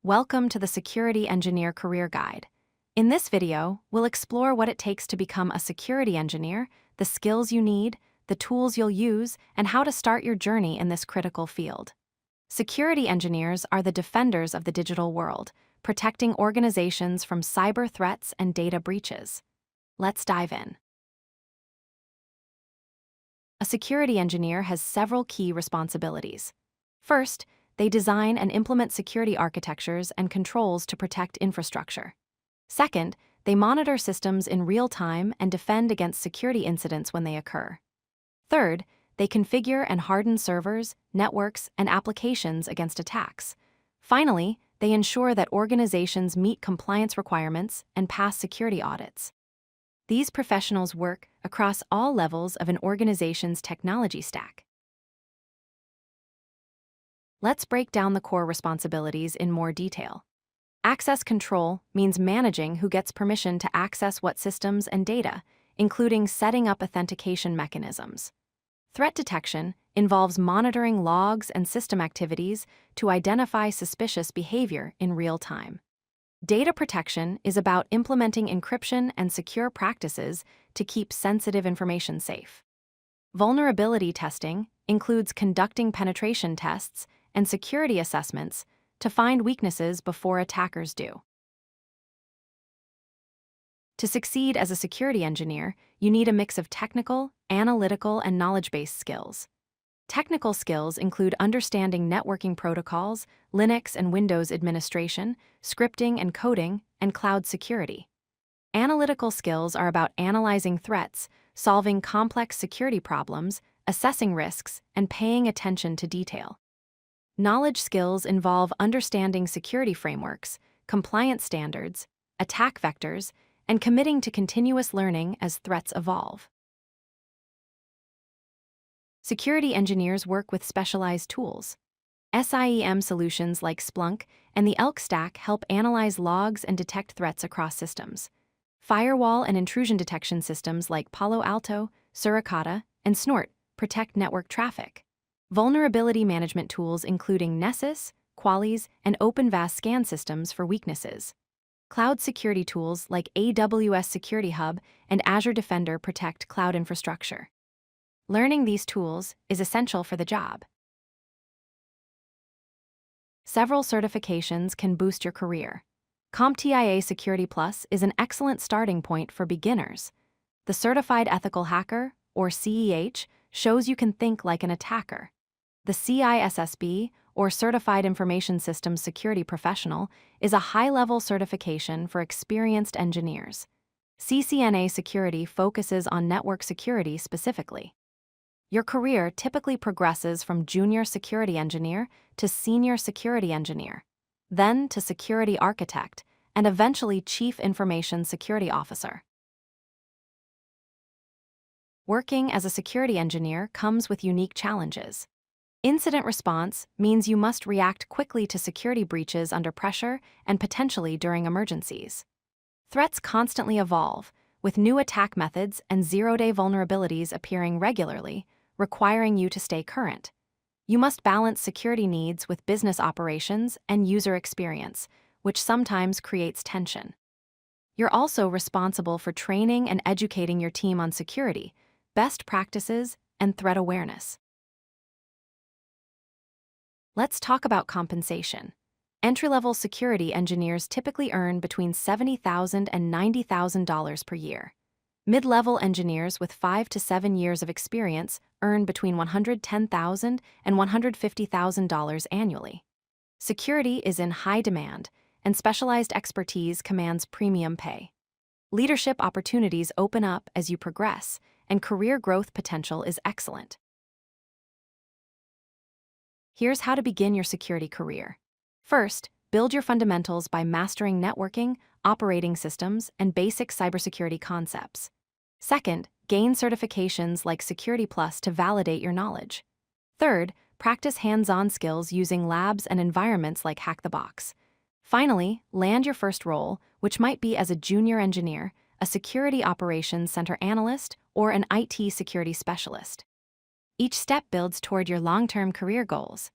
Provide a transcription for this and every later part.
Welcome to the Security Engineer Career Guide. In this video, we'll explore what it takes to become a security engineer, the skills you need, the tools you'll use, and how to start your journey in this critical field. Security engineers are the defenders of the digital world, protecting organizations from cyber threats and data breaches. Let's dive in. A security engineer has several key responsibilities. First, they design and implement security architectures and controls to protect infrastructure. Second, they monitor systems in real time and defend against security incidents when they occur. Third, they configure and harden servers, networks, and applications against attacks. Finally, they ensure that organizations meet compliance requirements and pass security audits. These professionals work across all levels of an organization's technology stack. Let's break down the core responsibilities in more detail. Access control means managing who gets permission to access what systems and data, including setting up authentication mechanisms. Threat detection involves monitoring logs and system activities to identify suspicious behavior in real time. Data protection is about implementing encryption and secure practices to keep sensitive information safe. Vulnerability testing includes conducting penetration tests and security assessments to find weaknesses before attackers do. To succeed as a security engineer, you need a mix of technical, analytical, and knowledge-based skills. Technical skills include understanding networking protocols, Linux and Windows administration, scripting and coding, and cloud security. Analytical skills are about analyzing threats, solving complex security problems, assessing risks, and paying attention to detail. Knowledge skills involve understanding security frameworks, compliance standards, attack vectors, and committing to continuous learning as threats evolve. Security engineers work with specialized tools. SIEM solutions like Splunk and the Elk stack help analyze logs and detect threats across systems. Firewall and intrusion detection systems like Palo Alto, Suricata, and Snort protect network traffic. Vulnerability management tools including Nessus, Qualys, and OpenVAS scan systems for weaknesses. Cloud security tools like AWS Security Hub and Azure Defender protect cloud infrastructure. Learning these tools is essential for the job. Several certifications can boost your career. CompTIA Security Plus is an excellent starting point for beginners. The Certified Ethical Hacker, or CEH, shows you can think like an attacker. The CISSP, or Certified Information Systems Security Professional, is a high-level certification for experienced engineers. CCNA Security focuses on network security specifically. Your career typically progresses from junior security engineer to senior security engineer, then to security architect, and eventually chief information security officer. Working as a security engineer comes with unique challenges. Incident response means you must react quickly to security breaches under pressure and potentially during emergencies. Threats constantly evolve, with new attack methods and zero-day vulnerabilities appearing regularly, requiring you to stay current. You must balance security needs with business operations and user experience, which sometimes creates tension. You're also responsible for training and educating your team on security, best practices, and threat awareness. Let's talk about compensation. Entry-level security engineers typically earn between $70,000 and $90,000 per year. Mid-level engineers with 5 to 7 years of experience earn between $110,000 and $150,000 annually. Security is in high demand, and specialized expertise commands premium pay. Leadership opportunities open up as you progress, and career growth potential is excellent. Here's how to begin your security career. First, build your fundamentals by mastering networking, operating systems, and basic cybersecurity concepts. Second, gain certifications like Security Plus to validate your knowledge. Third, practice hands-on skills using labs and environments like Hack the Box. Finally, land your first role, which might be as a junior engineer, a security operations center analyst, or an IT security specialist. Each step builds toward your long-term career goals.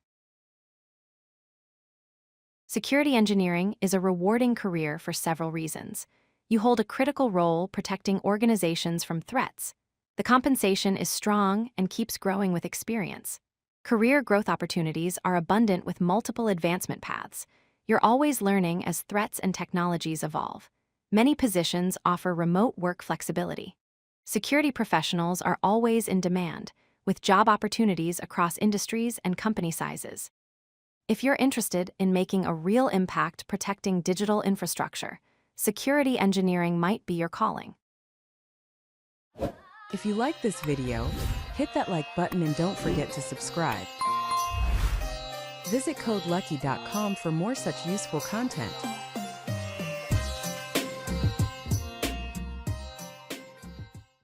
Security engineering is a rewarding career for several reasons. You hold a critical role protecting organizations from threats. The compensation is strong and keeps growing with experience. Career growth opportunities are abundant with multiple advancement paths. You're always learning as threats and technologies evolve. Many positions offer remote work flexibility. Security professionals are always in demand, with job opportunities across industries and company sizes. If you're interested in making a real impact protecting digital infrastructure, security engineering might be your calling. If you like this video, hit that like button and don't forget to subscribe. Visit codelucky.com for more such useful content.